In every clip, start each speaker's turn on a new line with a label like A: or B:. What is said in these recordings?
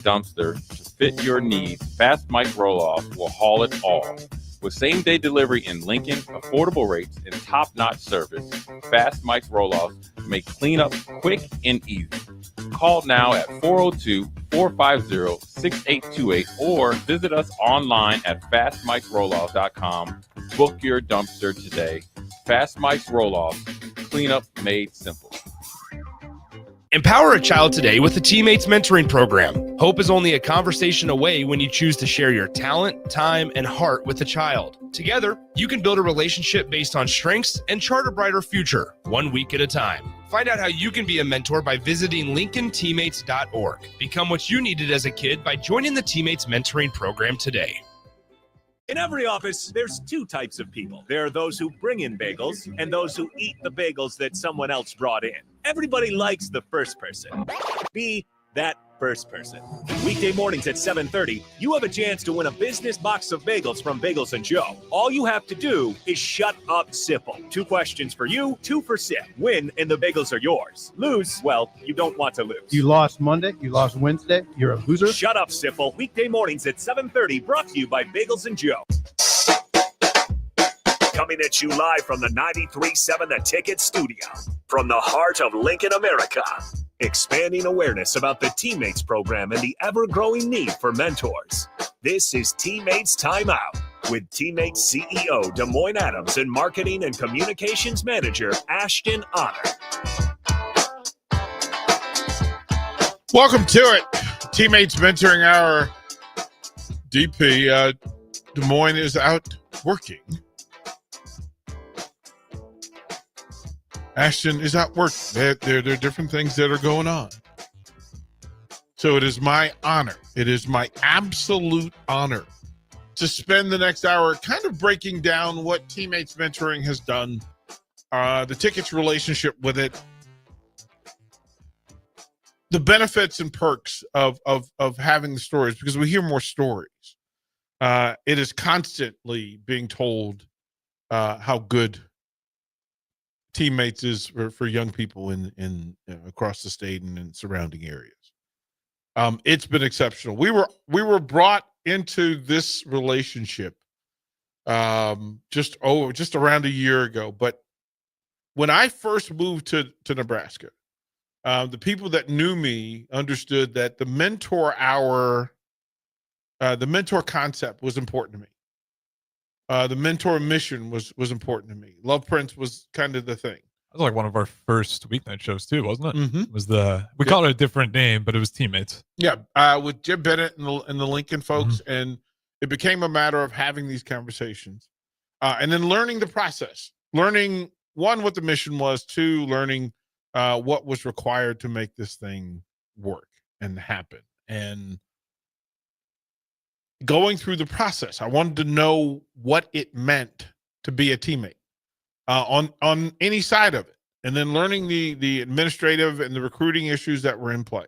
A: dumpster to fit your needs, Fast Mike Roll-Off will haul it all. With same-day delivery in Lincoln, affordable rates, and top-notch service, Fast Mike's Roll-Offs make cleanup quick and easy. Call now at 402-450-6828 or visit us online at fastmikesrolloff.com. Book your dumpster today. Fast Mike's Roll-Offs, cleanup made simple.
B: Empower a child today with the TeamMates mentoring program. Hope is only a conversation away when you choose to share your talent, time, and heart with a child. Together, you can build a relationship based on strengths and chart a brighter future, 1 week at a time. Find out how you can be a mentor by visiting lincolnteammates.org. Become what you needed as a kid by joining the TeamMates mentoring program today.
C: In every office, there's two types of people. There are those who bring in bagels and those who eat the bagels that someone else brought in. Everybody likes the first person. Be that first person. Weekday mornings at 7:30, you have a chance to win a business box of bagels from Bagels and Joe. All you have to do is shut up, Sipple. 2 questions for you, 2 for Sip. Win, and the bagels are yours. Lose, well, you don't want to lose.
D: You lost Monday, you lost Wednesday, you're a loser.
C: Shut up, Sipple. Weekday mornings at 7:30, brought to you by Bagels and Joe. Coming at you live from the 93.7 The Ticket studio. From the heart of Lincoln, America. Expanding awareness about the TeamMates program and the ever-growing need for mentors. This is TeamMates Timeout with TeamMates CEO Des Moines Adams and Marketing and Communications Manager Ashton Honor.
E: Welcome to it. TeamMates Mentoring Hour. DP, Des Moines is out working. Ashton is at work. There are different things that are going on. So it is my honor. It is my absolute honor to spend the next hour kind of breaking down what TeamMates Mentoring has done, the Ticket's relationship with it, the benefits and perks of having the stories, because we hear more stories. It is constantly being told how good TeamMates is for young people in across the state and in surrounding areas. It's been exceptional. We were brought into this relationship just around a year ago. But when I first moved to Nebraska, the people that knew me understood that the mentor hour, the mentor concept was important to me. The mentor mission was important to me. Love Prince was kind of the thing.
F: That was like one of our first weeknight shows too, wasn't it?
E: Mm-hmm.
F: It was we called it a different name, but it was TeamMates.
E: Yeah, with Jim Bennett and the Lincoln folks, mm-hmm. And it became a matter of having these conversations, and then learning the process, learning one what the mission was, two learning what was required to make this thing work and happen, and going through the process. I wanted to know what it meant to be a teammate on any side of it, and then learning the administrative and the recruiting issues that were in play.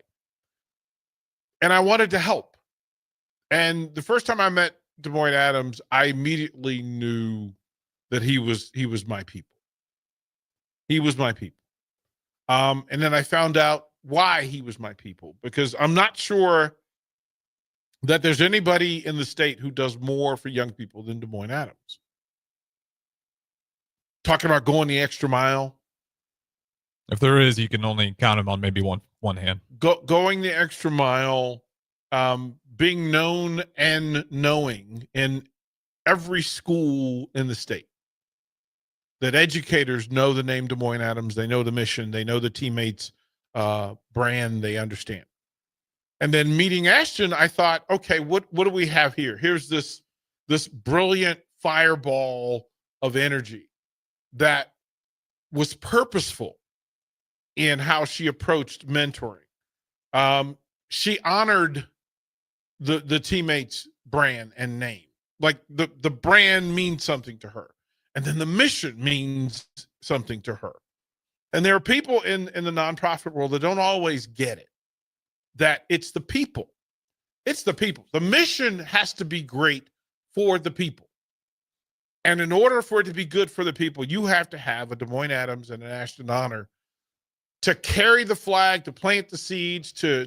E: And I wanted to help. And the first time I met Des Moines Adams, I immediately knew that he was my people. He was my people. And then I found out why he was my people, because I'm not sure that there's anybody in the state who does more for young people than Des Moines Adams. Talking about going the extra mile.
F: If there is, you can only count them on maybe one hand.
E: Going the extra mile, being known and knowing in every school in the state. That educators know the name Des Moines Adams, they know the mission, they know the TeamMates brand, they understand. And then meeting Ashton, I thought, okay, what do we have here? Here's this brilliant fireball of energy that was purposeful in how she approached mentoring. She honored the TeamMates brand and name. Like the brand means something to her. And then the mission means something to her. And there are people in the nonprofit world that don't always get it. That it's the people. It's the people. The mission has to be great for the people. And in order for it to be good for the people, you have to have a Des Moines Adams and an Ashton Honor to carry the flag, to plant the seeds, to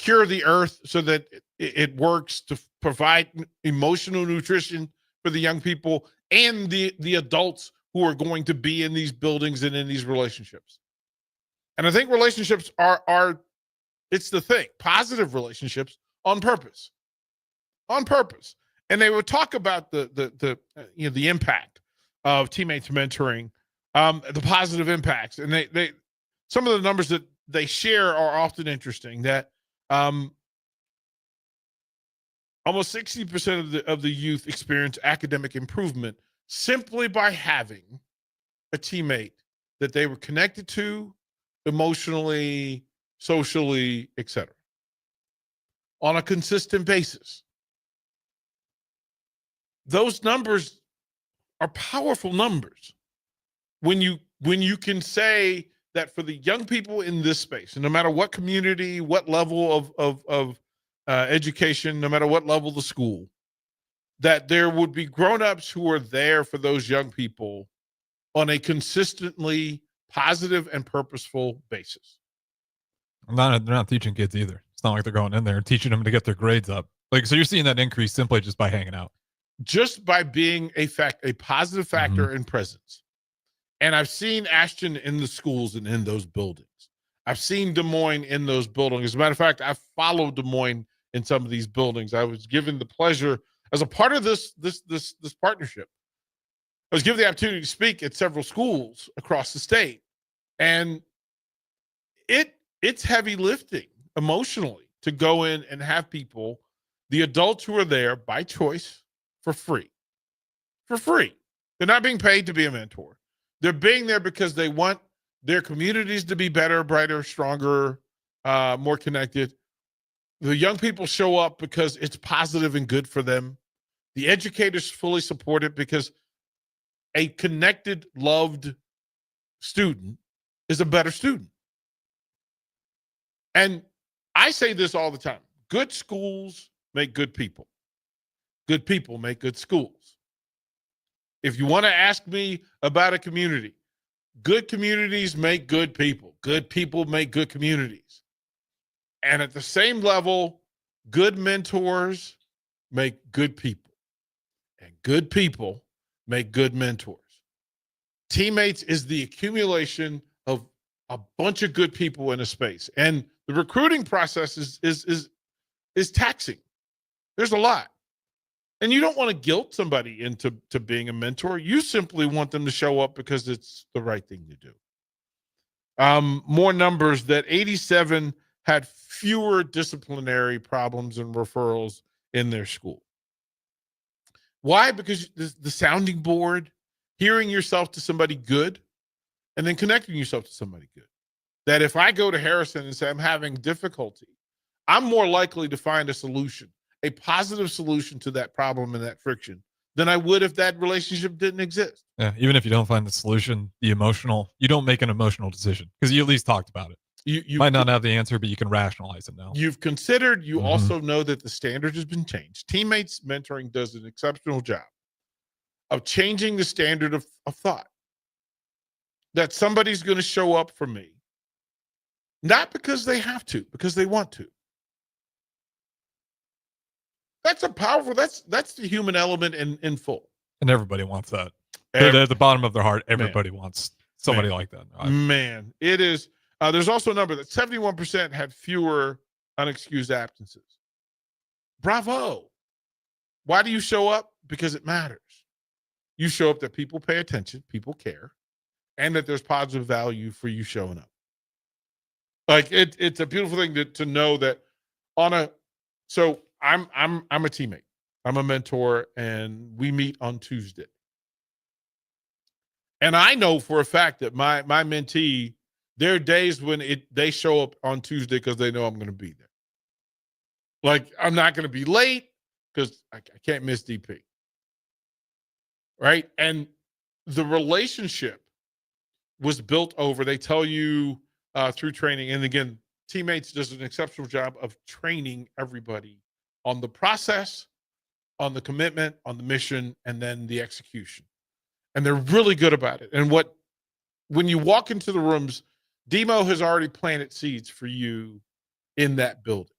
E: cure the earth so that it works to provide emotional nutrition for the young people and the adults who are going to be in these buildings and in these relationships. And I think relationships are it's the thing, positive relationships on purpose. And they would talk about the impact of teammates mentoring, the positive impacts. And they some of the numbers that they share are often interesting, that almost 60% of the youth experience academic improvement simply by having a teammate that they were connected to emotionally, socially, etc., on a consistent basis. Those numbers are powerful numbers. When you can say that for the young people in this space, and no matter what community, what level of education, no matter what level of the school, that there would be grown-ups who are there for those young people on a consistently positive and purposeful basis.
F: They're not teaching kids either. It's not like they're going in there and teaching them to get their grades up. Like, so you're seeing that increase simply just by hanging out.
E: Just by being a positive factor in presence. And I've seen Ashton in the schools and in those buildings. I've seen Des Moines in those buildings. As a matter of fact, I followed Des Moines in some of these buildings. I was given the pleasure as a part of this partnership. I was given the opportunity to speak at several schools across the state, and it's heavy lifting emotionally to go in and have people, the adults who are there by choice, for free. They're not being paid to be a mentor. They're being there because they want their communities to be better, brighter, stronger, more connected. The young people show up because it's positive and good for them. The educators fully support it because a connected, loved student is a better student. And I say this all the time. Good schools make good people. Good people make good schools. If you want to ask me about a community, good communities make good people. Good people make good communities. And at the same level, good mentors make good people. And good people make good mentors. Teammates is the accumulation of a bunch of good people in a space. And the recruiting process is taxing. There's a lot. And you don't want to guilt somebody into being a mentor. You simply want them to show up because it's the right thing to do. More numbers, that 87 had fewer disciplinary problems and referrals in their school. Why? Because the sounding board, hearing yourself to somebody good, and then connecting yourself to somebody good. That if I go to Harrison and say I'm having difficulty, I'm more likely to find a solution, a positive solution to that problem and that friction, than I would if that relationship didn't exist.
F: Yeah, even if you don't find the solution, you don't make an emotional decision because you at least talked about it. You might not have the answer, but you can rationalize it now.
E: You've considered, you also know that the standard has been changed. Teammates mentoring does an exceptional job of changing the standard of thought. That somebody's going to show up for me, not because they have to, because they want to. That's a powerful, that's the human element in full.
F: And everybody wants that. At the bottom of their heart, everybody wants somebody like that.
E: Man, it is. There's also a number that 71% had fewer unexcused absences. Bravo. Why do you show up? Because it matters. You show up that people pay attention, people care, and that there's positive value for you showing up. Like it's a beautiful thing to know that so I'm a teammate. I'm a mentor, and we meet on Tuesday. And I know for a fact that my mentee, there are days when they show up on Tuesday because they know I'm going to be there. Like, I'm not going to be late because I can't miss DP. Right? And the relationship was built over, they tell you through training. And again, Teammates does an exceptional job of training everybody on the process, on the commitment, on the mission, and then the execution. And they're really good about it. And when you walk into the rooms, Demo has already planted seeds for you in that building.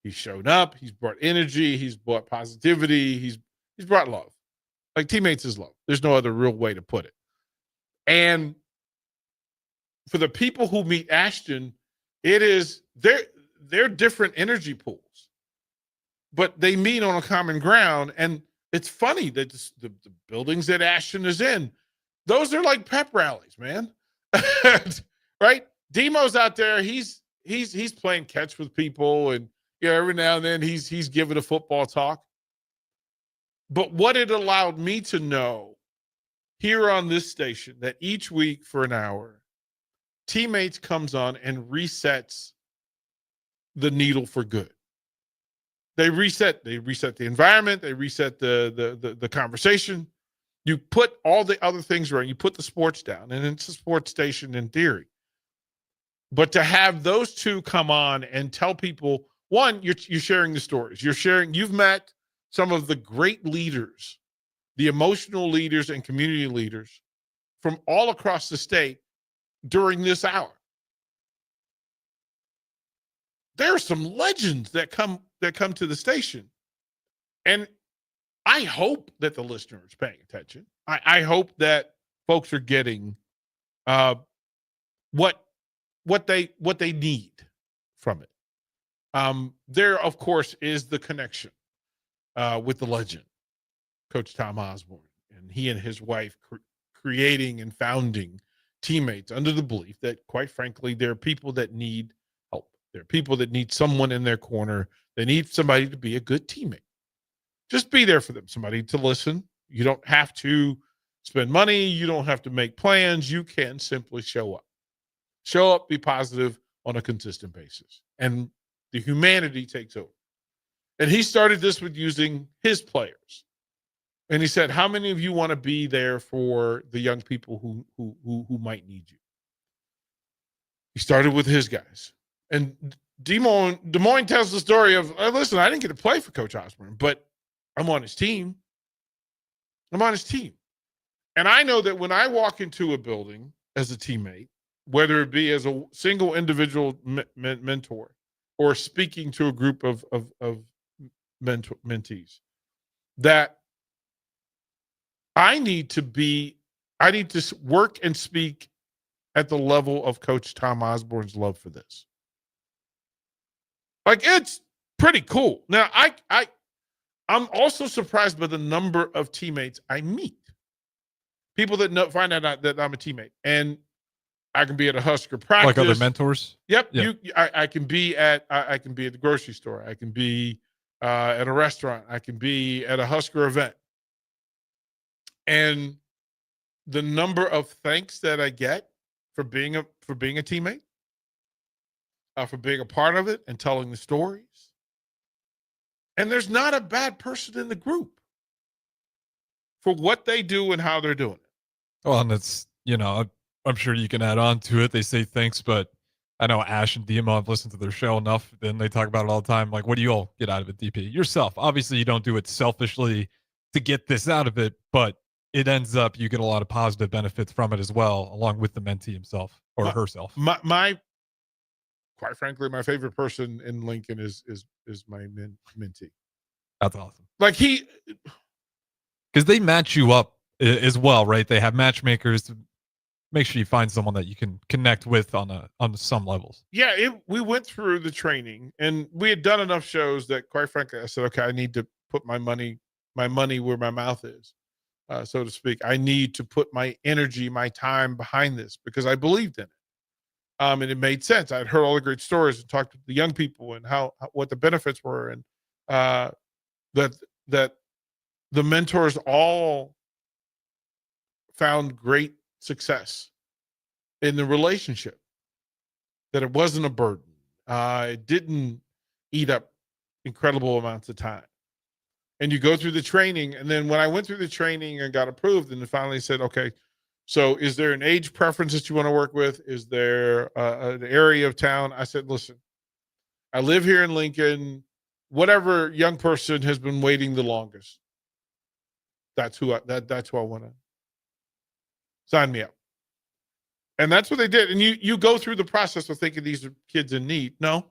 E: He's shown up. He's brought energy. He's brought positivity. He's brought love. Like Teammates is love. There's no other real way to put it. And for the people who meet Ashton, it is they're different energy pools, but they meet on a common ground. And it's funny that the buildings that Ashton is in, those are like pep rallies, man. Right? Demo's out there. He's playing catch with people, and every now and then he's giving a football talk. But what it allowed me to know here on this station, that each week for an hour, Teammates comes on and resets the needle for good. They reset the environment, they reset the conversation. You put all the other things right, you put the sports down, and it's a sports station in theory. But to have those two come on and tell people, one, you're sharing the stories. You've met some of the great leaders, the emotional leaders and community leaders from all across the state during this hour. There are some legends that come to the station. And I hope that the listener is paying attention. I hope that folks are getting what they need from it. There, of course, is the connection with the legend, Coach Tom Osborne, and he and his wife creating and founding Teammates under the belief that, quite frankly, there are people that need help. There are people that need someone in their corner. They need somebody to be a good teammate. Just be there for them, somebody to listen. You don't have to spend money. You don't have to make plans. You can simply show up. Show up, be positive on a consistent basis. And the humanity takes over. And he started this with using his players. And he said, how many of you want to be there for the young people who might need you? He started with his guys. And Des Moines tells the story of, listen, I didn't get to play for Coach Osborne, but I'm on his team. I'm on his team. And I know that when I walk into a building as a teammate, whether it be as a single individual mentor or speaking to a group of mentees, that I need to work and speak at the level of Coach Tom Osborne's love for this. Like, it's pretty cool. Now, I'm also surprised by the number of teammates I meet. People that find out that I'm a teammate, and I can be at a Husker practice,
F: like other mentors.
E: Yep.
F: Yeah.
E: I can be at the grocery store. I can be at a restaurant. I can be at a Husker event. And the number of thanks that I get for being a teammate, for being a part of it and telling the stories. And there's not a bad person in the group for what they do and how they're doing it.
F: Well, and it's, I'm sure you can add on to it. They say thanks, but I know Ash and Demo have listened to their show enough. Then they talk about it all the time. Like, what do you all get out of it, DP? Yourself. Obviously, you don't do it selfishly to get this out of it, but it ends up you get a lot of positive benefits from it as well, along with the mentee himself or herself.
E: My quite frankly, my favorite person in Lincoln is my mentee.
F: That's awesome.
E: Like,
F: because they match you up as well, right? They have matchmakers to make sure you find someone that you can connect with on some levels.
E: Yeah, we went through the training, and we had done enough shows that, quite frankly, I said, okay, I need to put my money where my mouth is, so to speak. I need to put my energy, my time behind this because I believed in it. And it made sense. I'd heard all the great stories and talked to the young people and what the benefits were, and that the mentors all found great success in the relationship, that it wasn't a burden. It didn't eat up incredible amounts of time. And you go through the training. And then when I went through the training and got approved, and they finally said, okay, so is there an age preference that you want to work with? Is there an area of town? I said, listen, I live here in Lincoln. Whatever young person has been waiting the longest, that's who I want to sign me up. And that's what they did. And you go through the process of thinking these are kids in need. No,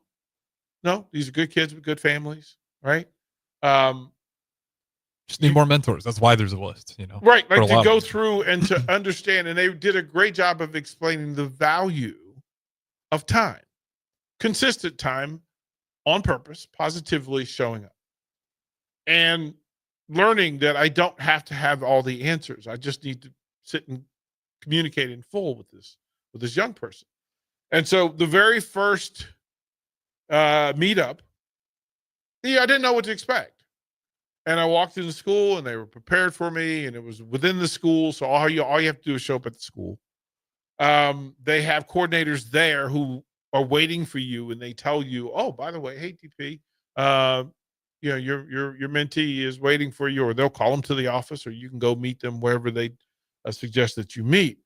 E: No, these are good kids with good families, right? Um,
F: Just need more mentors. That's why there's a list, you know.
E: right,
F: for
E: like
F: a
E: to
F: lot
E: go
F: of them.
E: through and to understand, and they did a great job of explaining the value of time, consistent time, on purpose, positively showing up, and learning that I don't have to have all the answers. I just need to sit and communicate in full with this young person. And so the very first meetup, I didn't know what to expect. And I walked into school and they were prepared for me, and it was within the school. So all you have to do is show up at the school. They have coordinators there who are waiting for you, and they tell you, oh, by the way, hey, DP, your mentee is waiting for you, or they'll call them to the office, or you can go meet them wherever they suggest that you meet.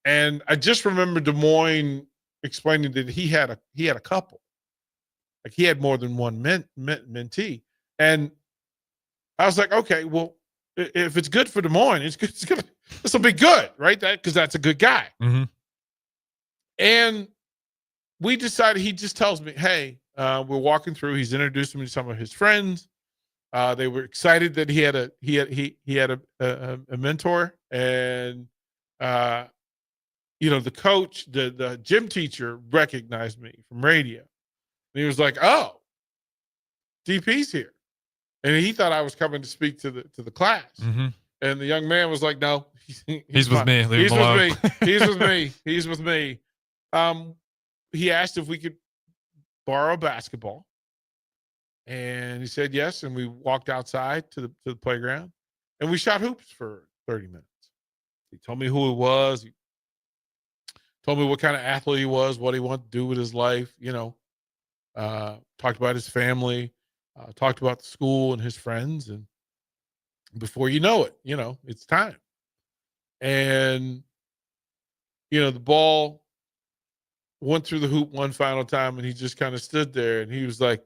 E: And I just remember Des Moines explaining that he had a couple, like he had more than one mentee, and I was like, okay, well, if it's good for Des Moines, this will be good, right? Because that's a good guy.
F: Mm-hmm.
E: And we decided, he just tells me, hey, we're walking through. He's introduced me to some of his friends. They were excited that he had a mentor, and the coach, the gym teacher recognized me from radio, and he was like, oh, DP's here. And he thought I was coming to speak to the class.
F: Mm-hmm.
E: And the young man was like, no,
F: he's with me. Leave him alone.
E: He's with me. He's with me. He asked if we could borrow a basketball. And he said yes. And we walked outside to the playground, and we shot hoops for 30 minutes. He told me who he was. He told me what kind of athlete he was, what he wanted to do with his life, talked about his family, talked about the school and his friends. And before you know it, it's time. And, the ball went through the hoop one final time, and he just kind of stood there, and he was like,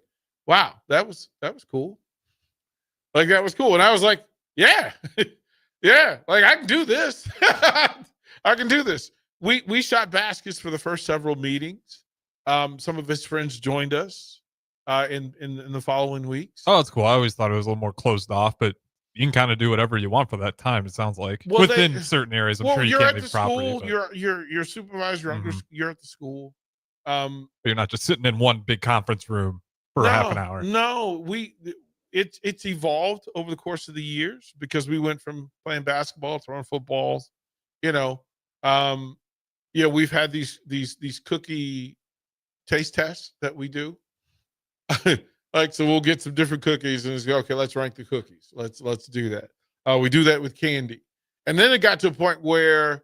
E: wow, that was cool. Like, that was cool. And I was like, yeah, yeah, like I can do this. I can do this. We shot baskets for the first several meetings. Some of his friends joined us in the following weeks.
F: Oh, that's cool. I always thought it was a little more closed off, but you can kind of do whatever you want for that time. It sounds like within certain areas. I'm sure you can't leave property.
E: But you're supervised. You're at the school.
F: But you're not just sitting in one big conference room for half an hour.
E: No, it's evolved over the course of the years, because we went from playing basketball, throwing footballs. We've had these cookie taste tests that we do. Like, so we'll get some different cookies and just go, okay, let's rank the cookies. Let's do that. We do that with candy. And then it got to a point where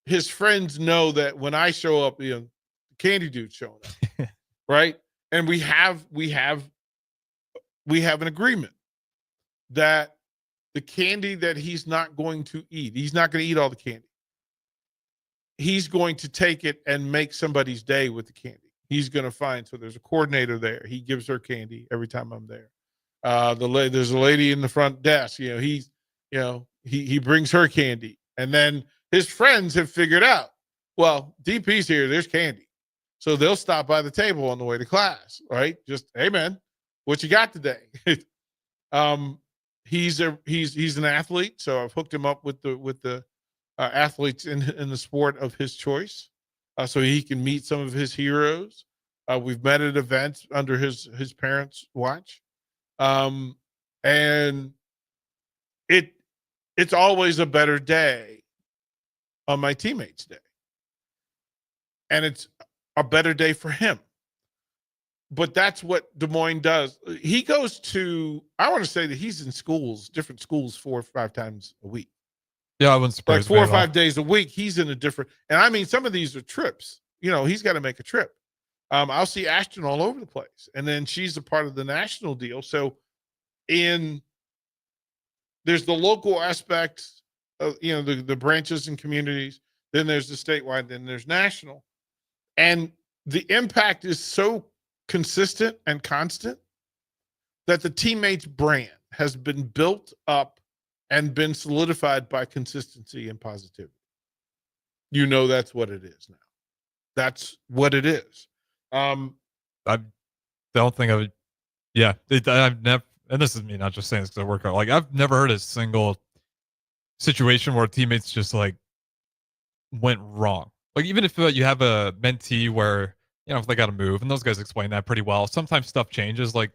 E: his friends know that when I show up, the candy dude's showing up. Right. And we have an agreement that the candy that he's not going to eat, he's not going to eat all the candy. He's going to take it and make somebody's day with the candy. He's going to find, so there's a coordinator there. He gives her candy every time I'm there. There's a lady in the front desk. He brings her candy, and then his friends have figured out, well, DP's here. There's candy, so they'll stop by the table on the way to class. Right? Just, hey man, what you got today? He's an athlete, so I've hooked him up with the athletes in the sport of his choice. So he can meet some of his heroes. We've met at events under his parents' watch. And it's always a better day on my teammates' day. And it's a better day for him. But that's what Des Moines does. He goes to, I want to say that he's in different schools 4 or 5 times a week.
F: Yeah, I wouldn't surprise
E: me. Like 4 or 5 days a week, he's in a different, and I mean, some of these are trips. He's got to make a trip. I'll see Ashton all over the place, and then she's a part of the national deal. So, there's the local aspects of the branches and communities. Then there's the statewide. Then there's national, and the impact is so consistent and constant that the TeamMates brand has been built up and been solidified by consistency and positivity. That's what it is now. That's what it is.
F: I don't think I would. Yeah, I've never, and this is me not just saying this because I work out. Like, I've never heard a single situation where teammates just like went wrong. Like, even if you have a mentee where, if they got to move, and those guys explain that pretty well. Sometimes stuff changes. Like,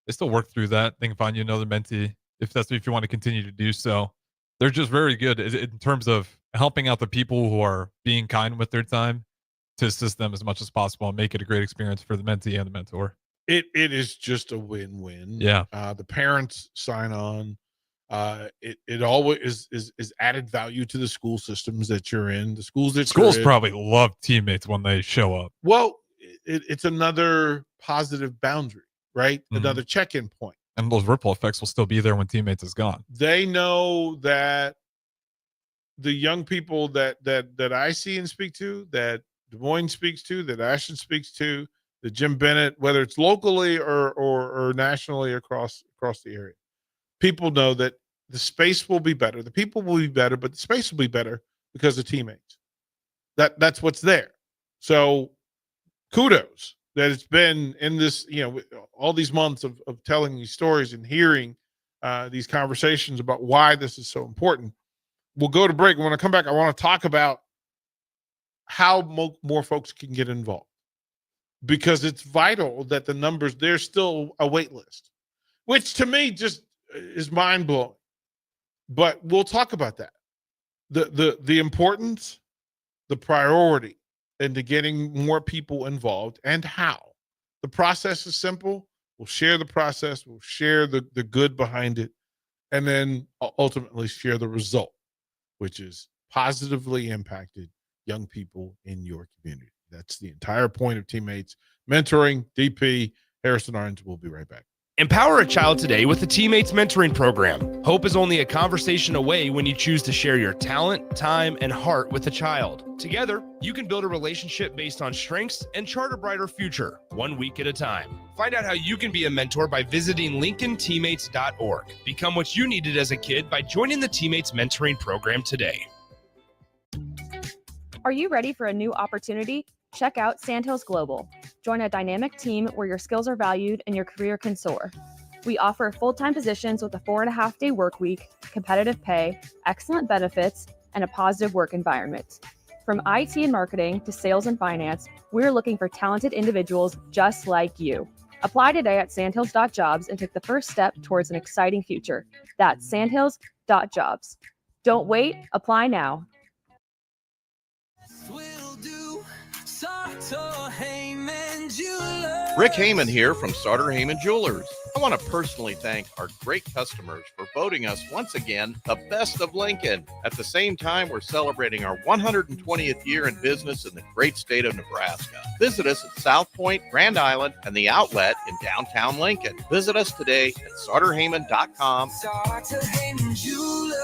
F: they still work through that. They can find you another mentee if you want to continue to do so. They're just very good in terms of helping out the people who are being kind with their time to assist them as much as possible and make it a great experience for the mentee and the mentor.
E: It is just a win-win.
F: Yeah.
E: The parents sign on. It always is added value to the school systems that you're in. The schools
F: probably love teammates when they show up.
E: Well, it's another positive boundary, right?
F: Mm-hmm.
E: Another check-in point.
F: And those ripple effects will still be there when teammates is gone.
E: They know that the young people that I see and speak to, that Des Moines speaks to, that Ashton speaks to, that Jim Bennett, whether it's locally or nationally across the area, people know that the space will be better. The people will be better, but the space will be better because of teammates. That's what's there. So kudos that it's been in this, all these months of telling these stories and hearing these conversations about why this is so important. We'll go to break. When I come back, I want to talk about how more folks can get involved, because it's vital that the numbers, there's still a wait list, which to me just is mind blowing. But we'll talk about that. The importance, the priority into getting more people involved, and how. The process is simple. We'll share the process. We'll share the good behind it, and then ultimately share the result, which is positively impacted young people in your community. That's the entire point of Teammates Mentoring. DP Harrison Orange. We'll be right back.
B: Empower a child today with the TeamMates mentoring program. Hope is only a conversation away when you choose to share your talent, time, and heart with a child. Together, you can build a relationship based on strengths and chart a brighter future, 1 week at a time. Find out how you can be a mentor by visiting LincolnTeammates.org. Become what you needed as a kid by joining the TeamMates mentoring program today.
G: Are you ready for a new opportunity? Check out Sandhills Global. Join a dynamic team where your skills are valued and your career can soar. We offer full-time positions with a 4.5-day work week, competitive pay, excellent benefits, and a positive work environment. From IT and marketing to sales and finance, we're looking for talented individuals just like you. Apply today at sandhills.jobs and take the first step towards an exciting future. That's sandhills.jobs. Don't wait, apply now.
H: Rick Heyman here from Sartor Heyman Jewelers. I want to personally thank our great customers for voting us once again the best of Lincoln. At the same time, we're celebrating our 120th year in business in the great state of Nebraska. Visit us at South Point, Grand Island, and the Outlet in downtown Lincoln. Visit us today at SartorHeyman.com.
I: Sartor Heyman Jewelers.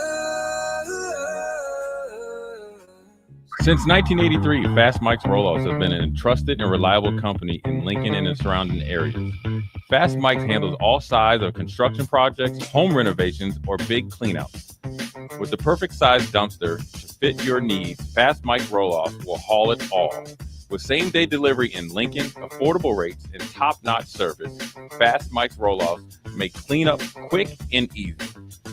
A: Since 1983, Fast Mike's Roll-Offs have been a trusted and reliable company in Lincoln and the surrounding areas. Fast Mike's handles all sides of construction projects, home renovations, or big cleanouts. With the perfect size dumpster to fit your needs, Fast Mike's Roll-Offs will haul it all. With same-day delivery in Lincoln, affordable rates, and top-notch service, Fast Mike's Roll-Offs make cleanup quick and easy.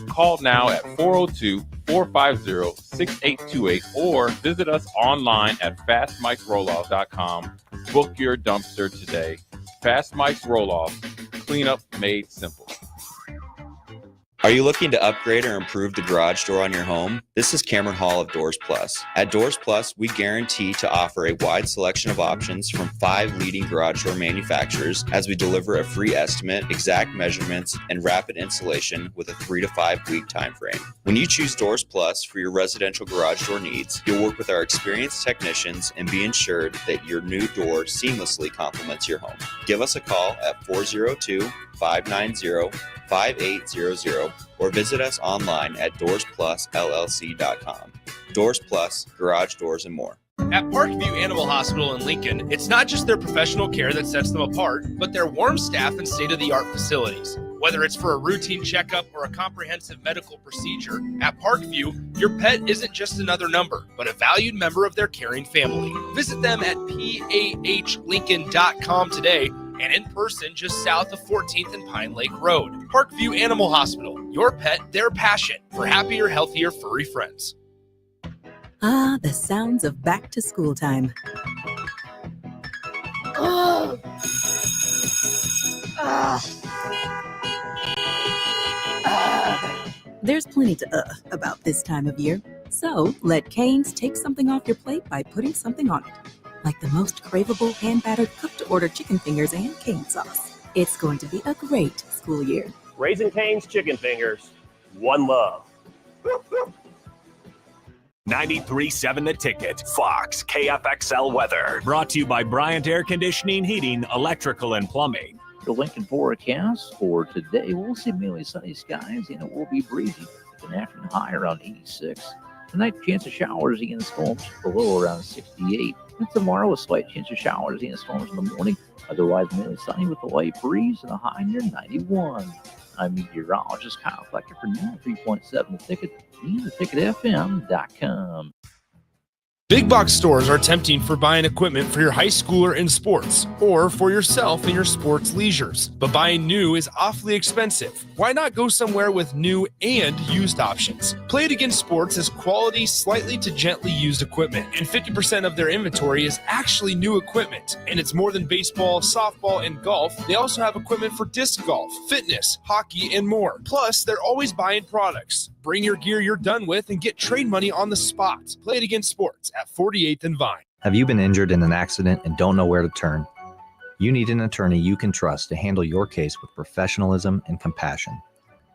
A: Call now at 402-450-6828 or visit us online at fastmikesrolloff.com. Book your dumpster today. Fast Mike's Roll-Offs, cleanup made simple.
J: Are you looking to upgrade or improve the garage door on your home? This is Cameron Hall of Doors Plus. At Doors Plus, we guarantee to offer a wide selection of options from 5 leading garage door manufacturers as we deliver a free estimate, exact measurements, and rapid installation with a 3 to 5 week time frame. When you choose Doors Plus for your residential garage door needs, you'll work with our experienced technicians and be ensured that your new door seamlessly complements your home. Give us a call at 402-590-5800 or visit us online at DoorsPlusLLC.com. Doors Plus, garage doors, and more.
B: At Parkview Animal Hospital in Lincoln, it's not just their professional care that sets them apart, but their warm staff and state-of-the-art facilities. Whether it's for a routine checkup or a comprehensive medical procedure, at Parkview, your pet isn't just another number, but a valued member of their caring family. Visit them at PAHLincoln.com today and in person just south of 14th and Pine Lake Road. Parkview Animal Hospital, your pet, their passion, for happier, healthier, furry friends.
K: Ah, the sounds of back to school time. Oh. There's plenty to about this time of year. So let Cane's take something off your plate by putting something on it. Like the most craveable hand-battered cooked-to-order chicken fingers and cane sauce. It's going to be a great school year.
L: Raising Cane's chicken fingers. One love.
C: 93.7 The Ticket, Fox, KFXL weather. Brought to you by Bryant Air Conditioning, Heating, Electrical, and Plumbing.
M: The Lincoln forecast for today, we'll see mainly sunny skies and it will be breezy. An afternoon high around 86. Tonight, chance of showers and storms below around 68. And tomorrow, a slight chance of showers and storms in the morning. Otherwise, mainly sunny with a light breeze and a high near 91. I'm meteorologist Kyle Flecker for 93.7 The Ticket and theticketfm.com.
B: Big box stores are tempting for buying equipment for your high schooler in sports or for yourself in your sports leisures. But buying new is awfully expensive. Why not go somewhere with new and used options? Play It Again Sports has quality, slightly to gently used equipment, and 50% of their inventory is actually new equipment. And it's more than baseball, softball, and golf. They also have equipment for disc golf, fitness, hockey, and more. Plus, they're always buying products. Bring your gear you're done with and get trade money on the spot. Play It Again Sports at 48th and Vine.
N: Have you been injured in an accident and don't know where to turn? You need an attorney you can trust to handle your case with professionalism and compassion.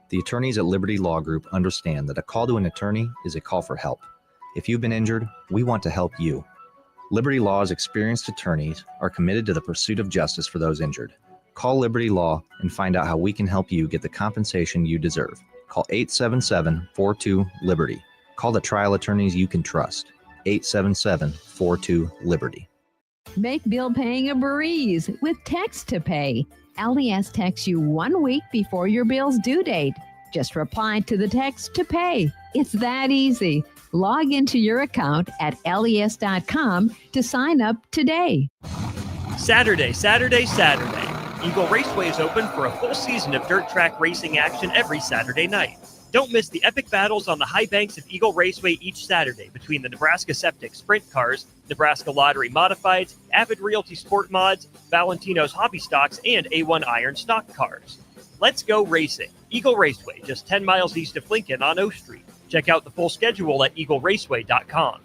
N: The attorneys at Liberty Law Group understand that a call to an attorney is a call for help. If you've been injured, we want to help you. Liberty Law's experienced attorneys are committed to the pursuit of justice for those injured. Call Liberty Law and find out how we can help you get the compensation you deserve. Call 877-42-LIBERTY. Call the trial attorneys you can trust. 877-42-LIBERTY.
O: Make bill paying a breeze with Text to Pay. LES texts you 1 week before your bill's due date. Just reply to the text to pay. It's that easy. Log into your account at les.com to sign up today.
P: Saturday. Eagle Raceway is open for a full season of dirt track racing action every Saturday night. Don't miss the epic battles on the high banks of Eagle Raceway each Saturday between the Nebraska Septic Sprint Cars, Nebraska Lottery Modifieds, Avid Realty Sport Mods, Valentino's Hobby Stocks, and A1 Iron Stock Cars. Let's go racing. Eagle Raceway, just 10 miles east of Lincoln on O Street. Check out the full schedule at eagleraceway.com.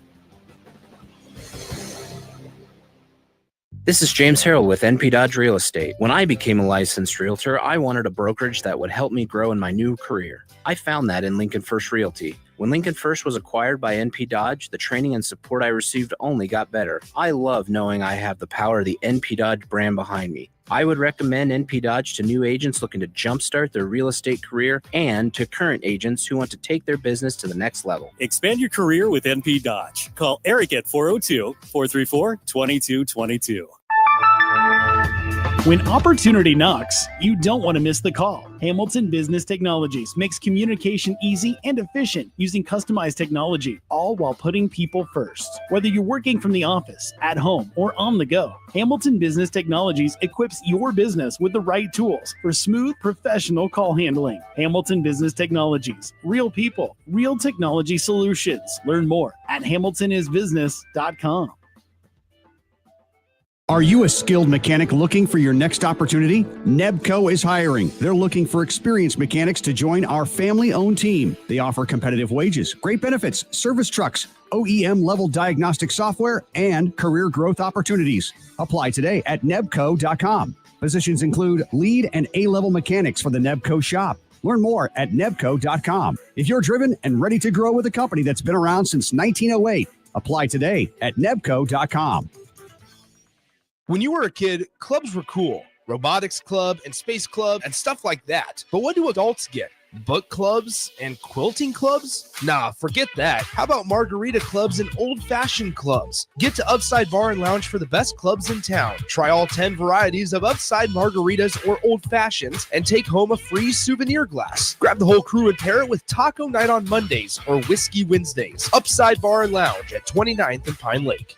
Q: This is James Harrell with NP Dodge Real Estate. When I became a licensed realtor, I wanted a brokerage that would help me grow in my new career. I found that in Lincoln First Realty. When Lincoln First was acquired by NP Dodge, the training and support I received only got better. I love knowing I have the power of the NP Dodge brand behind me. I would recommend NP Dodge to new agents looking to jumpstart their real estate career and to current agents who want to take their business to the next level.
R: Expand your career with NP Dodge. Call Eric at 402-434-2222.
S: When opportunity knocks, you don't want to miss the call. Hamilton Business Technologies makes communication easy and efficient using customized technology, all while putting people first. Whether you're working from the office, at home, or on the go, Hamilton Business Technologies equips your business with the right tools for smooth, professional call handling. Hamilton Business Technologies. Real people, real technology solutions. Learn more at hamiltonisbusiness.com.
T: Are you a skilled mechanic looking for your next opportunity? Nebco is hiring. They're looking for experienced mechanics to join our family-owned team. They offer competitive wages, great benefits, service trucks, OEM-level diagnostic software, and career growth opportunities. Apply today at nebco.com. Positions include lead and A-level mechanics for the Nebco shop. Learn more at nebco.com. If you're driven and ready to grow with a company that's been around since 1908, apply today at nebco.com.
B: When you were a kid, clubs were cool. Robotics club and space club and stuff like that. But what do adults get? Book clubs and quilting clubs? Nah, forget that. How about margarita clubs and old-fashioned clubs? Get to Upside Bar and Lounge for the best clubs in town. Try all 10 varieties of Upside margaritas or old fashions and take home a free souvenir glass. Grab the whole crew and pair it with taco night on Mondays or whiskey Wednesdays. Upside Bar and Lounge at 29th and Pine Lake.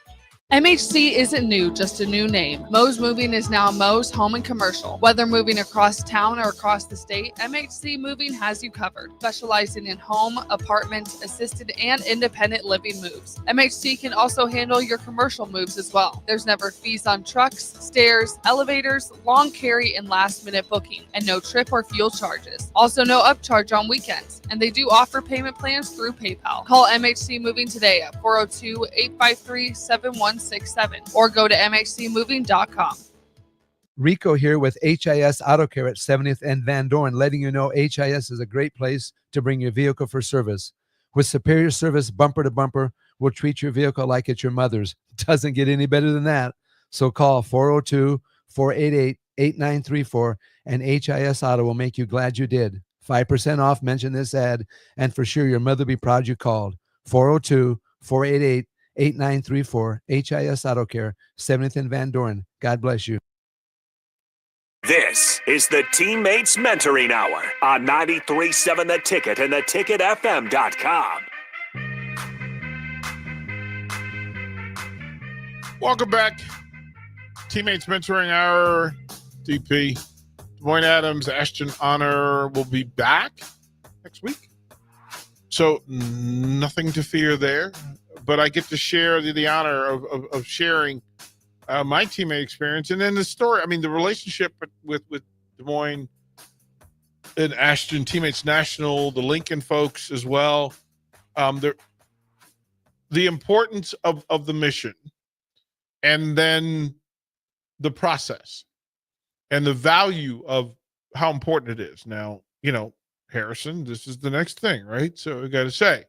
U: MHC isn't new, just a new name. Moe's Moving is now Moe's Home and Commercial. Whether moving across town or across the state, MHC Moving has you covered, specializing in home, apartments, assisted, and independent living moves. MHC can also handle your commercial moves as well. There's never fees on trucks, stairs, elevators, long carry, and last-minute booking, and no trip or fuel charges. Also, no upcharge on weekends, and they do offer payment plans through PayPal. Call MHC Moving today at 402-853-7167 or go to mhcmoving.com.
V: Rico here with HIS Auto Care at 70th and Van Dorn, letting you know HIS is a great place to bring your vehicle for service. With superior service bumper to bumper, we'll treat your vehicle like it's your mother's. Doesn't get any better than that. So call 402-488-8934 and HIS Auto will make you glad you did. 5% off, mention this ad, and for sure your mother will be proud you called. 402-488-8934, HIS Auto Care, 70th and Van Dorn. God bless you.
C: This is the Teammates Mentoring Hour on 93.7 The Ticket and theticketfm.com.
E: Welcome back. Teammates Mentoring Hour, DP. Des Moines Adams, Ashton Honor will be back next week. So nothing to fear there. But I get to share the honor of sharing my teammate experience. And then the story, I mean, the relationship with Des Moines and Ashton, Teammates National, the Lincoln folks as well. The importance of the mission, and then the process and the value of how important it is. Now, you know, Harrison, this is the next thing, right? So we got to say,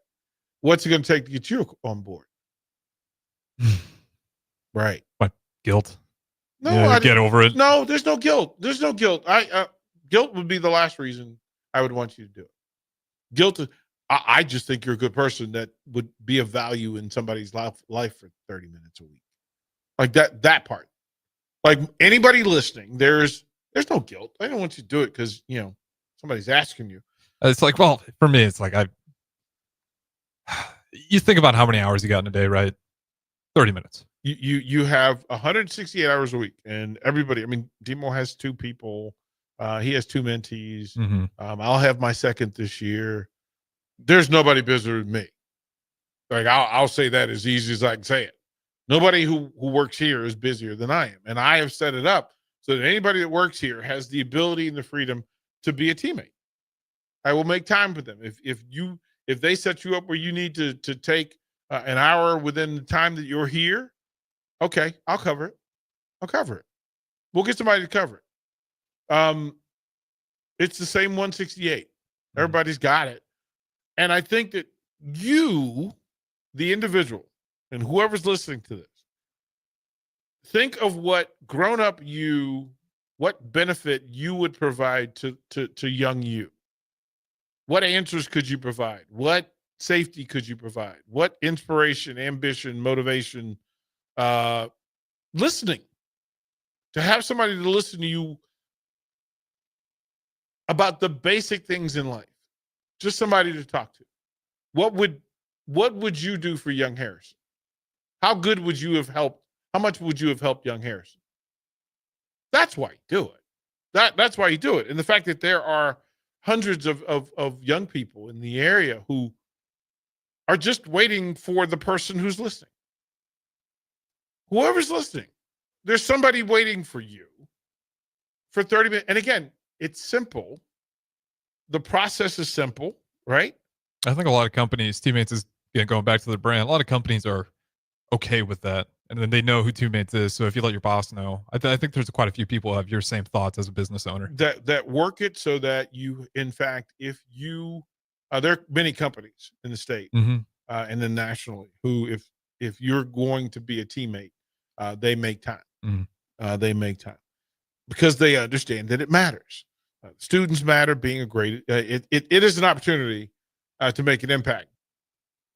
E: what's it going to take to get you on board? Right.
F: What, guilt?
E: No,
F: yeah, get over it.
E: No, there's no guilt. There's no guilt. Guilt would be the last reason I would want you to do it. Guilt, I just think you're a good person that would be of value in somebody's life for 30 minutes a week. Like that part. Like anybody listening, there's no guilt. I don't want you to do it because, you know, somebody's asking you.
F: It's like, well, for me, it's like you think about how many hours you got in a day, right? 30 minutes.
E: You have 168 hours a week, and everybody, I mean, Demo has 2 people. He has 2 mentees.
F: Mm-hmm.
E: I'll have my second this year. There's nobody busier than me. Like I'll say that as easy as I can say it. Nobody who works here is busier than I am. And I have set it up so that anybody that works here has the ability and the freedom to be a teammate. I will make time for them. If they set you up where you need to take an hour within the time that you're here, okay, I'll cover it. We'll get somebody to cover it. It's the same 168. Everybody's got it. And I think that you, the individual, and whoever's listening to this, think of what grown-up you, what benefit you would provide to young you. What answers could you provide? What safety could you provide? What inspiration, ambition, motivation, listening? To have somebody to listen to you about the basic things in life. Just somebody to talk to. What would you do for young Harrison? How good would you have helped? How much would you have helped young Harrison? That's why you do it. That's why you do it. And the fact that there are hundreds of young people in the area who are just waiting for the person who's listening. Whoever's listening, there's somebody waiting for you for 30 minutes. And again, it's simple. The process is simple, right?
F: I think a lot of companies, Teammates is going back to the brand. A lot of companies are okay with that, and then they know who Teammates is. So if you let your boss know, I think there's quite a few people who have your same thoughts as a business owner.
E: That work it so that you, in fact, if you, there are many companies in the state and then nationally who, if you're going to be a teammate, they make time. They make time because they understand that it matters. Students matter. Being a great, it is an opportunity to make an impact.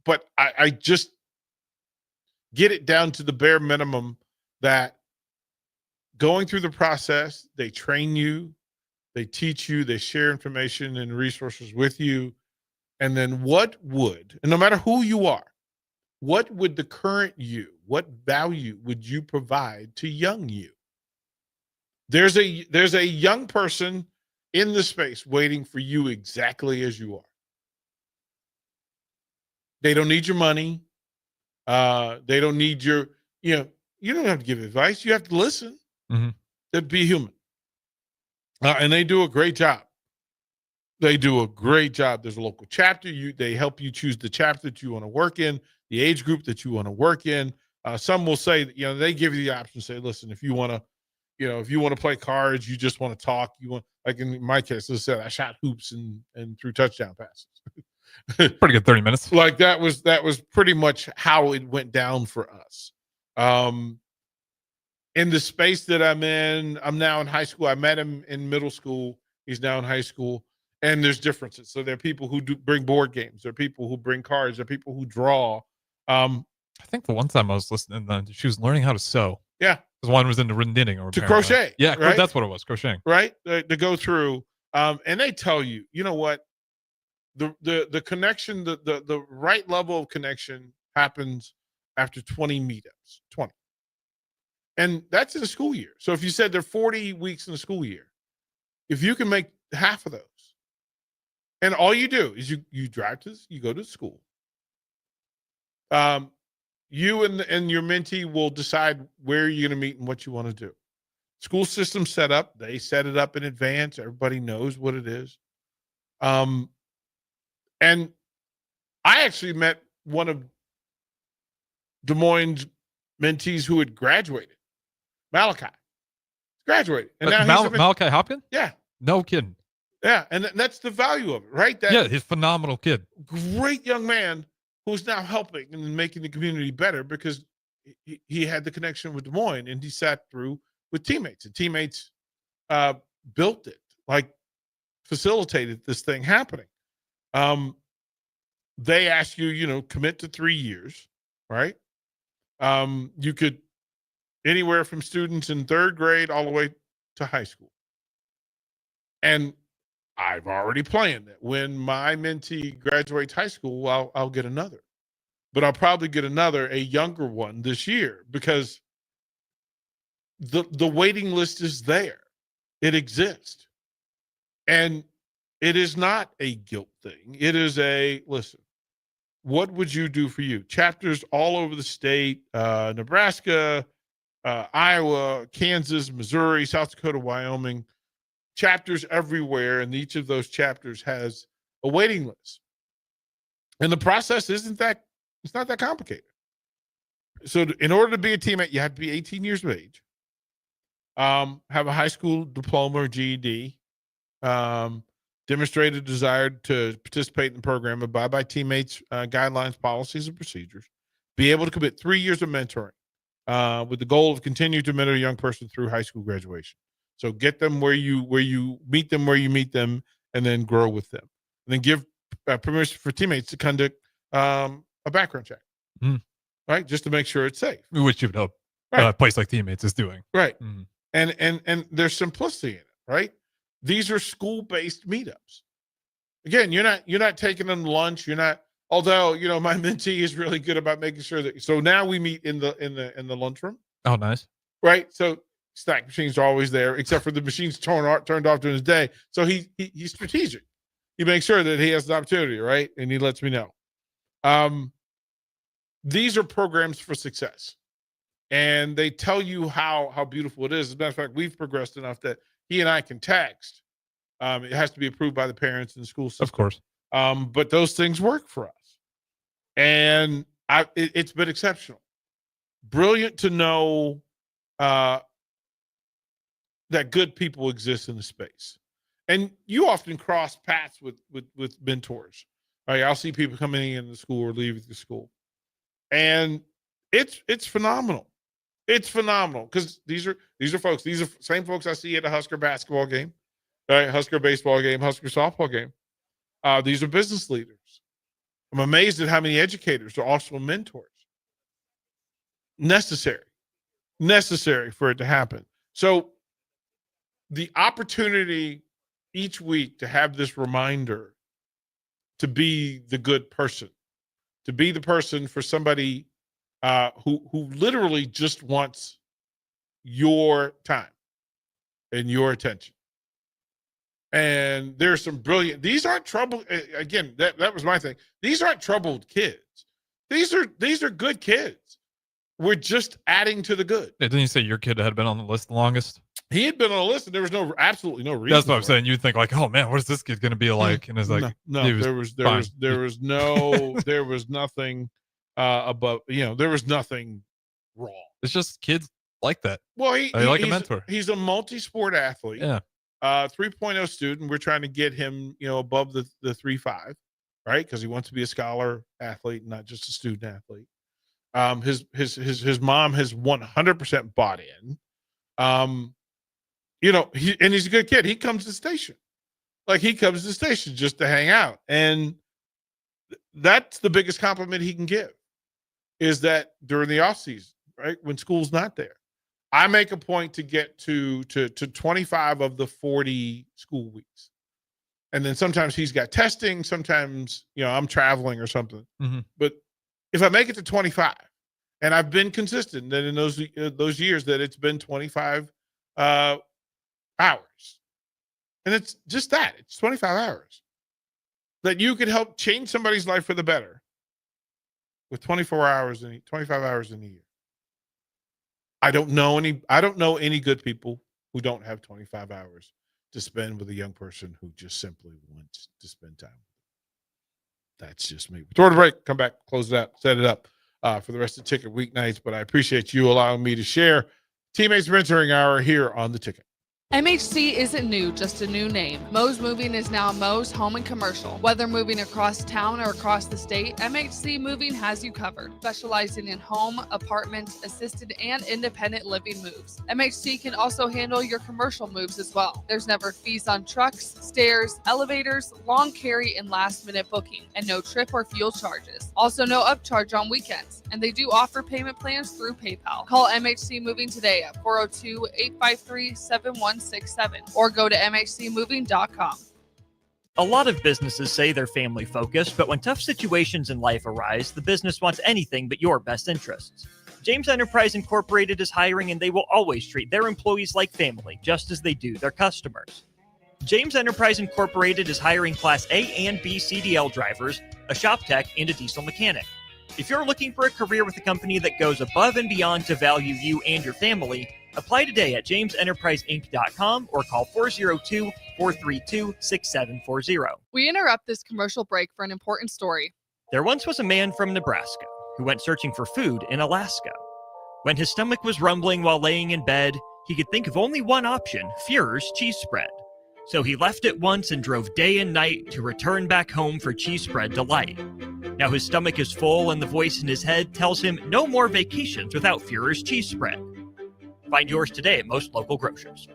E: But I just get it down to the bare minimum that going through the process, they train you, they teach you, they share information and resources with you. And then and no matter who you are, what would the current you What value would you provide to young you? There's a young person in the space waiting for you exactly as you are. They don't need your money. They don't need your, you don't have to give advice. You have to listen. Be human. And they do a great job. They do a great job. There's a local chapter. They help you choose the chapter that you want to work in, the age group that you want to work in. Some will say, they give you the option to say, listen, if you want to play cards, you just want to talk, you want, like in my case, as I said, I shot hoops and threw touchdown passes.
F: Pretty good 30 minutes.
E: Like that was pretty much how it went down for us. In the space that I'm in, I'm now in high school. I met him in middle school. He's now in high school. And there's differences. So there are people who bring board games. There are people who bring cards. There are people who draw.
F: I think the one time I was listening, she was learning how to sew.
E: Yeah.
F: Because one was into knitting or
E: to crochet.
F: Yeah,
E: right?
F: That's what it was, crocheting.
E: Right? To go through. And they tell you, you know what? The connection, the right level of connection happens after 20 meetups. 20. And that's in a school year. So if you said there are 40 weeks in a school year, if you can make half of those, and all you do is you drive you go to school. You and your mentee will decide where you're going to meet and what you want to do. School system set up. They set it up in advance. Everybody knows what it is. And I actually met one of Des Moines mentees who had graduated. Malachi. Graduated. And now he's
F: Malachi Hopkins?
E: Yeah.
F: No kidding.
E: Yeah, and that's the value of it, right?
F: He's a phenomenal kid.
E: Great young man who's now helping and making the community better because he had the connection with Des Moines and he sat through with TeamMates. And TeamMates built it, like facilitated this thing happening. They ask you, commit to 3 years, right? You could anywhere from students in 3rd grade all the way to high school. And I've already planned that when my mentee graduates high school, I'll get another. But I'll probably get a younger one this year because the waiting list is there. It exists. And it is not a guilt thing. It is listen, what would you do for you? Chapters all over the state, Nebraska, Iowa, Kansas, Missouri, South Dakota, Wyoming. Chapters everywhere, and each of those chapters has a waiting list. And the process it's not that complicated. So in order to be a teammate, you have to be 18 years of age, have a high school diploma or GED, demonstrate a desire to participate in the program, abide by TeamMates guidelines, policies, and procedures, be able to commit 3 years of mentoring with the goal of continuing to mentor a young person through high school graduation. So get them where you meet them, where you meet them, and then grow with them. And then give permission for TeamMates to conduct a background check, right? Just to make sure it's safe.
F: Which you would hope a place like TeamMates is doing.
E: Right. And there's simplicity in it, right? These are school-based meetups. Again, you're not taking them to lunch. You're not, although, my mentee is really good about making sure that, so now we meet in the lunchroom.
F: Oh, nice.
E: Right. So snack machines are always there, except for the machines turned off during his day. So he's strategic. He makes sure that he has the opportunity, right? And he lets me know. These are programs for success. And they tell you how beautiful it is. As a matter of fact, we've progressed enough that he and I can text. It has to be approved by the parents and the school system.
F: Of course.
E: But those things work for us. And it's been exceptional. Brilliant to know that good people exist in the space. And you often cross paths with mentors. Right? I'll see people coming in the school or leaving the school. And it's phenomenal. It's phenomenal because these are folks. These are same folks I see at a Husker basketball game, right? Husker baseball game, Husker softball game. These are business leaders. I'm amazed at how many educators are also mentors. Necessary for it to happen. So the opportunity each week to have this reminder to be the good person, to be the person for somebody who literally just wants your time and your attention. And there's some brilliant, these aren't troubled. Again, that was my thing. These aren't troubled kids. These are good kids. We're just adding to the good.
F: Didn't you say your kid had been on the list the longest?
E: He had been on the list, and there was absolutely no reason.
F: That's what I'm saying. You'd think like, oh man, what is this kid going to be like? And it's like,
E: no, there was nothing above. There was nothing wrong.
F: It's just kids like that.
E: Well,
F: he's like a mentor.
E: He's a multi-sport athlete.
F: Yeah.
E: 3.0 student. We're trying to get him, above the 3.5, right? Because he wants to be a scholar athlete, not just a student athlete. His mom has 100% bought in. He's a good kid. He comes to the station. He comes to the station just to hang out. And that's the biggest compliment he can give, is that during the off season, right? When school's not there, I make a point to get to 25 of the 40 school weeks. And then sometimes he's got testing. Sometimes, I'm traveling or something.
F: Mm-hmm.
E: But if I make it to 25, and I've been consistent that in those years that it's been 25 hours, and it's just that it's 25 hours that you could help change somebody's life for the better with 25 hours in a year. I don't know any good people who don't have 25 hours to spend with a young person who just simply wants to spend time. That's just me. Throw the break, come back, close it out, set it up for the rest of the Ticket weeknights. But I appreciate you allowing me to share Teammates Mentoring Hour here on the Ticket.
U: MHC isn't new, just a new name. Mo's Moving is now Mo's Home and Commercial. Whether moving across town or across the state, MHC Moving has you covered. Specializing in home, apartment, assisted, and independent living moves. MHC can also handle your commercial moves as well. There's never fees on trucks, stairs, elevators, long carry, and last-minute booking, and no trip or fuel charges. Also no upcharge on weekends, and they do offer payment plans through PayPal. Call MHC Moving today at 402-853-7167 or go to mhcmoving.com.
P: A lot of businesses say they're family focused, but when tough situations in life arise, the business wants anything but your best interests. James Enterprise Incorporated is hiring, and they will always treat their employees like family, just as they do their customers. James Enterprise Incorporated is hiring Class A and B CDL drivers, a shop tech, and a diesel mechanic. If you're looking for a career with a company that goes above and beyond to value you and your family, apply today at jamesenterpriseinc.com or call 402-432-6740.
U: We interrupt this commercial break for an important story.
P: There once was a man from Nebraska who went searching for food in Alaska. When his stomach was rumbling while laying in bed, he could think of only one option, Führer's cheese spread. So he left it once and drove day and night to return back home for cheese spread delight. Now his stomach is full and the voice in his head tells him no more vacations without Führer's cheese spread. Find yours today at most local grocers.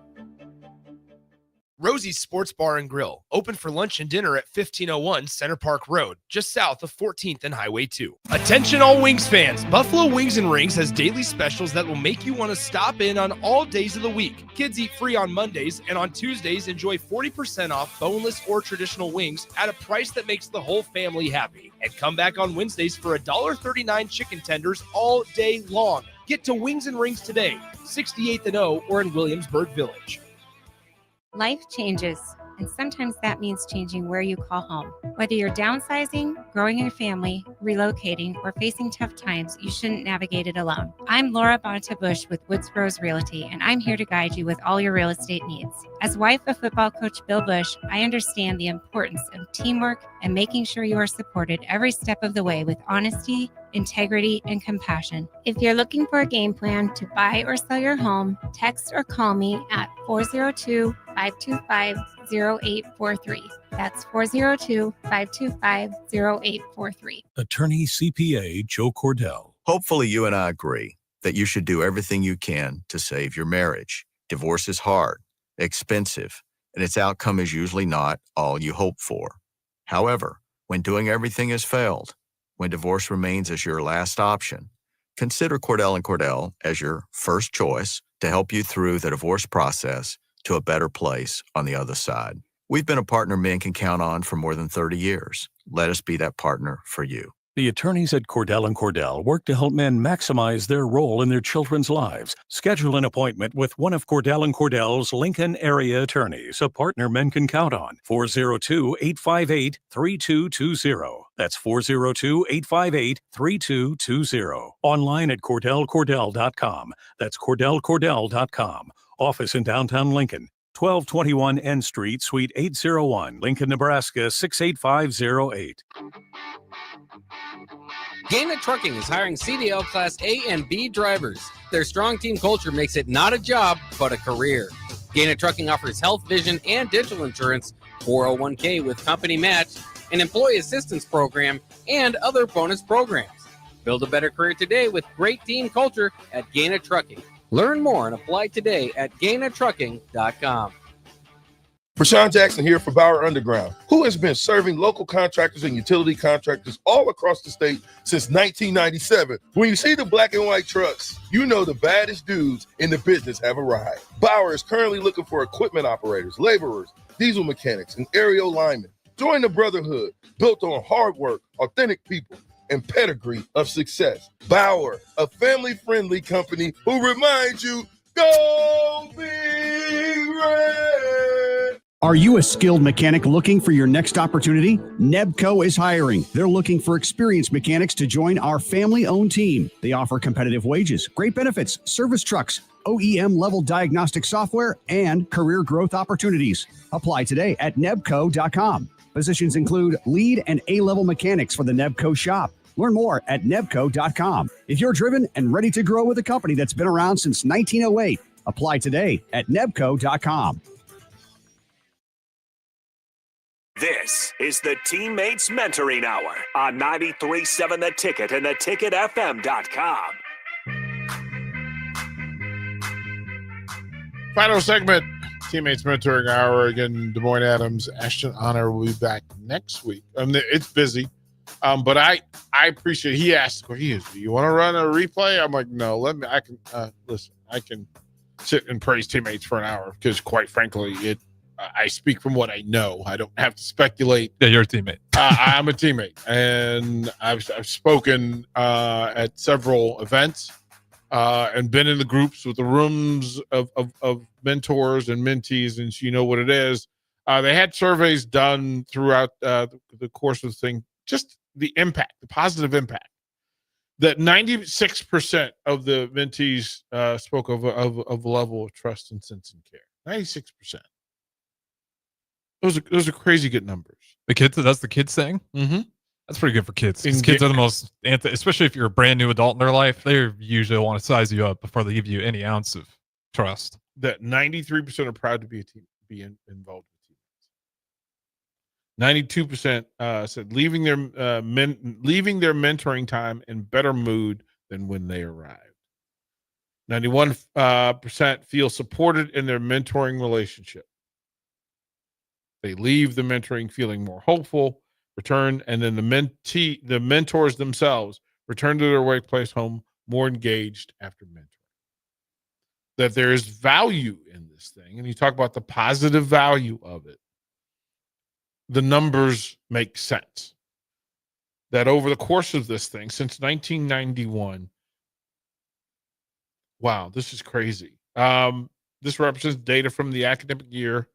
B: Rosie's Sports Bar and Grill, open for lunch and dinner at 1501 Center Park Road, just south of 14th and Highway 2. Attention all Wings fans, Buffalo Wings and Rings has daily specials that will make you want to stop in on all days of the week. Kids eat free on Mondays, and on Tuesdays enjoy 40% off boneless or traditional wings at a price that makes the whole family happy. And come back on Wednesdays for $1.39 chicken tenders all day long. Get to Wings and Rings today, 68th and O, or in Williamsburg Village.
D: Life changes, and sometimes that means changing where you call home. Whether you're downsizing, growing your family, relocating, or facing tough times, you shouldn't navigate it alone. I'm Laura Bonta-Bush with Woods Rose Realty, and I'm here to guide you with all your real estate needs. As wife of football coach Bill Bush, I understand the importance of teamwork and making sure you are supported every step of the way with honesty, integrity, and compassion. If you're looking for a game plan to buy or sell your home, text or call me at 402-525-0843. That's 402-525-0843.
G: Attorney CPA Joe Cordell.
W: Hopefully you and I agree that you should do everything you can to save your marriage. Divorce is hard, expensive, and its outcome is usually not all you hope for. However, when doing everything has failed, when divorce remains as your last option, consider Cordell & Cordell as your first choice to help you through the divorce process to a better place on the other side. We've been a partner men can count on for more than 30 years. Let us be that partner for you.
G: The attorneys at Cordell & Cordell work to help men maximize their role in their children's lives. Schedule an appointment with one of Cordell & Cordell's Lincoln area attorneys, a partner men can count on. 402-858-3220. That's 402-858-3220. Online at CordellCordell.com. That's CordellCordell.com. Office in downtown Lincoln. 1221 N Street, Suite 801, Lincoln, Nebraska 68508.
A: Gaina Trucking is hiring CDL Class A and B drivers. Their strong team culture makes it not a job, but a career. Gaina Trucking offers health, vision, and dental insurance, 401k with company match, an employee assistance program, and other bonus programs. Build a better career today with great team culture at Gaina Trucking. Learn more and apply today at GainaTrucking.com.
H: Rashawn Jackson here for Bauer Underground, who has been serving local contractors and utility contractors all across the state since 1997. When you see the black and white trucks, you know the baddest dudes in the business have arrived. Bauer is currently looking for equipment operators, laborers, diesel mechanics, and aerial linemen. Join the brotherhood built on hard work, authentic people, and pedigree of success. Bauer, a family-friendly company who reminds you, go Big Red!
T: Are you a skilled mechanic looking for your next opportunity? Nebco is hiring. They're looking for experienced mechanics to join our family-owned team. They offer competitive wages, great benefits, service trucks, OEM-level diagnostic software, and career growth opportunities. Apply today at nebco.com. Positions include lead and A-level mechanics for the Nebco shop. Learn more at nebco.com. If you're driven and ready to grow with a company that's been around since 1908, apply today at nebco.com.
C: This is the Teammates Mentoring Hour on 93.7 The Ticket and theticketfm.com.
E: Final segment, Teammates Mentoring Hour. Again, Des Moines Adams, Ashton Honor will be back next week. It's busy, but I appreciate. He asked, do you want to run a replay? I'm like, no. I can sit and praise Teammates for an hour because, quite frankly, I speak from what I know. I don't have to speculate.
F: Yeah, you're a teammate.
E: I'm a teammate, and I've spoken at several events. And been in the groups with the rooms of mentors and mentees, and you know what it is. They had surveys done throughout the course of the thing, just the impact, the positive impact, that 96% of the mentees spoke of a level of trust and sense and care. 96%. Those are crazy good numbers.
F: The kids, that's the kids saying?
E: Mm-hmm.
F: That's pretty good for kids. Because kids are the most, especially if you're a brand new adult in their life, they usually want to size you up before they give you any ounce of trust.
E: That 93% are proud to be involved with teams. 92% said leaving their mentoring time in better mood than when they arrived. 91% feel supported in their mentoring relationship. They leave the mentoring feeling more hopeful. Return, and then the mentors themselves return to their workplace home more engaged after mentoring. That there is value in this thing, and you talk about the positive value of it. The numbers make sense. That over the course of this thing, since 1991, wow, this is crazy. This represents data from the academic year.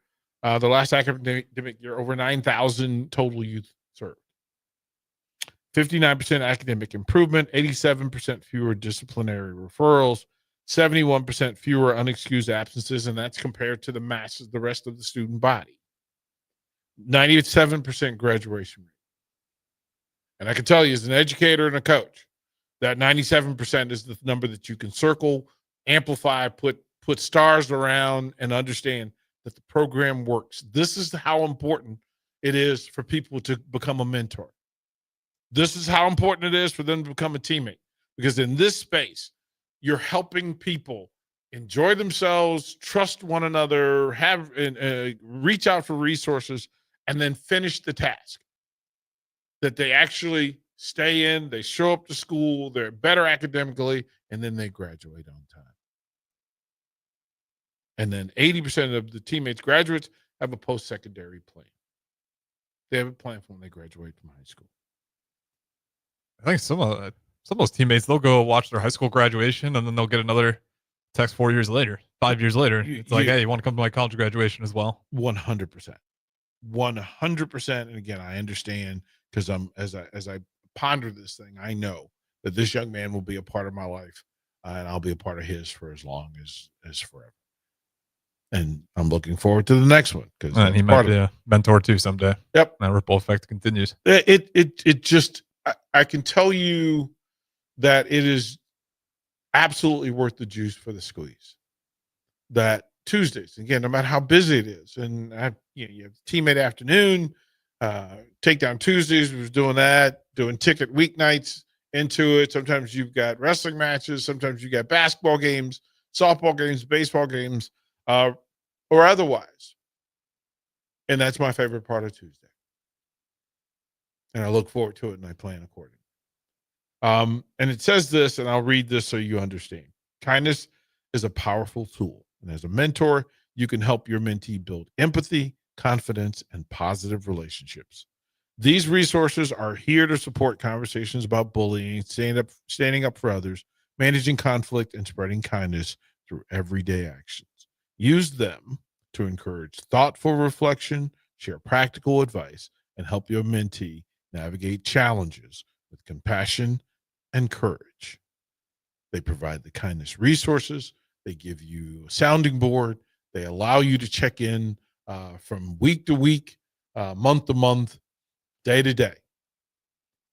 E: The last academic year, over 9,000 total youth served. 59% academic improvement, 87% fewer disciplinary referrals, 71% fewer unexcused absences, and that's compared to the rest of the student body. 97% graduation rate. And I can tell you, as an educator and a coach, that 97% is the number that you can circle, amplify, put stars around, and understand that the program works. This is how important it is for people to become a mentor. This is how important it is for them to become a teammate. Because in this space, you're helping people enjoy themselves, trust one another, reach out for resources, and then finish the task. That they actually stay in, they show up to school, they're better academically, and then they graduate on time. And then 80% of the teammates graduates have a post-secondary plan. They have a plan for when they graduate from high school.
F: I think some of those teammates, they'll go watch their high school graduation and then they'll get another text 4 years later, 5 years later. It's like, hey, you want to come to my college graduation as well?
E: 100%. 100%. And again, I understand because as I ponder this thing, I know that this young man will be a part of my life, and I'll be a part of his for as long as forever. And I'm looking forward to the next one because
F: he might be a mentor too someday.
E: Yep,
F: that ripple effect continues.
E: It just I can tell you that it is absolutely worth the juice for the squeeze. That Tuesdays, again, no matter how busy it is, and you have teammate afternoon, takedown Tuesdays. We're doing that, doing ticket weeknights into it. Sometimes you've got wrestling matches. Sometimes you got basketball games, softball games, baseball games, or otherwise. And that's my favorite part of Tuesday. And I look forward to it, and I plan accordingly. And it says this, and I'll read this so you understand. Kindness is a powerful tool. And as a mentor, you can help your mentee build empathy, confidence, and positive relationships. These resources are here to support conversations about bullying, standing up for others, managing conflict, and spreading kindness through everyday actions. Use them to encourage thoughtful reflection, share practical advice, and help your mentee navigate challenges with compassion and courage. They provide the kindness resources. They give you a sounding board. They allow you to check in from week to week, month to month, day to day.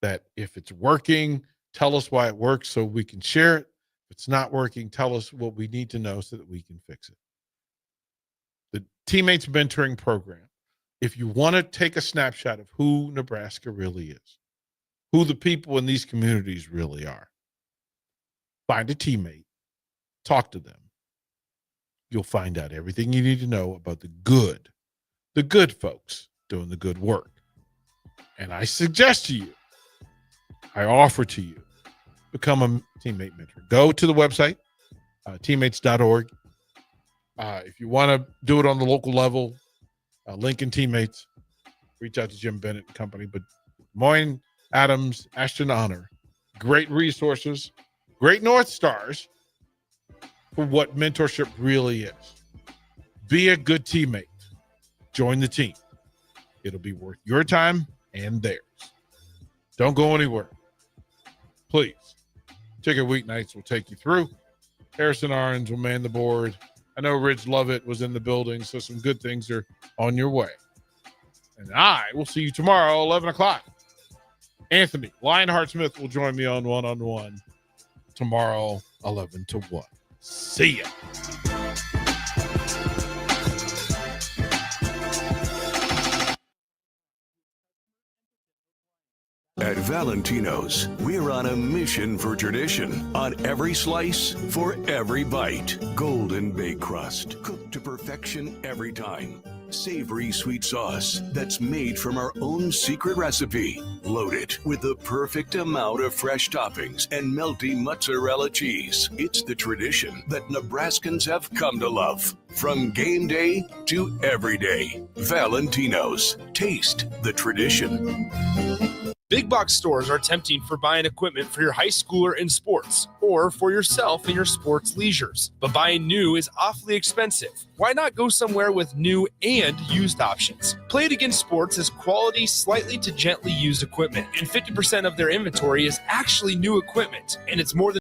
E: That if it's working, tell us why it works so we can share it. If it's not working, tell us what we need to know so that we can fix it. The TeamMates Mentoring Program, if you want to take a snapshot of who Nebraska really is, who the people in these communities really are, find a teammate, talk to them. You'll find out everything you need to know about the good folks doing the good work. And I suggest to you, I offer to you, become a teammate mentor. Go to the website, teammates.org. If you want to do it on the local level, Lincoln Teammates, reach out to Jim Bennett and company. But Moyne, Adams, Ashton Honor, great resources, great North Stars for what mentorship really is. Be a good teammate. Join the team. It'll be worth your time and theirs. Don't go anywhere. Please. Ticket weeknights will take you through. Harrison Orange will man the board. I know Rich Lovett was in the building, so some good things are on your way. And I will see you tomorrow, 11 o'clock. Anthony Lionheart-Smith will join me on one-on-one tomorrow, 11 to 1. See ya.
I: At Valentino's, we're on a mission for tradition. On every slice, for every bite. Golden baked crust, cooked to perfection every time. Savory sweet sauce that's made from our own secret recipe. Loaded with the perfect amount of fresh toppings and melty mozzarella cheese. It's the tradition that Nebraskans have come to love. From game day to every day. Valentino's. Taste the tradition.
B: Big box stores are tempting for buying equipment for your high schooler in sports or for yourself in your sports leisures. But buying new is awfully expensive. Why not go somewhere with new and used options? Play It Again Sports is quality, slightly to gently used equipment, and 50% of their inventory is actually new equipment, and it's more than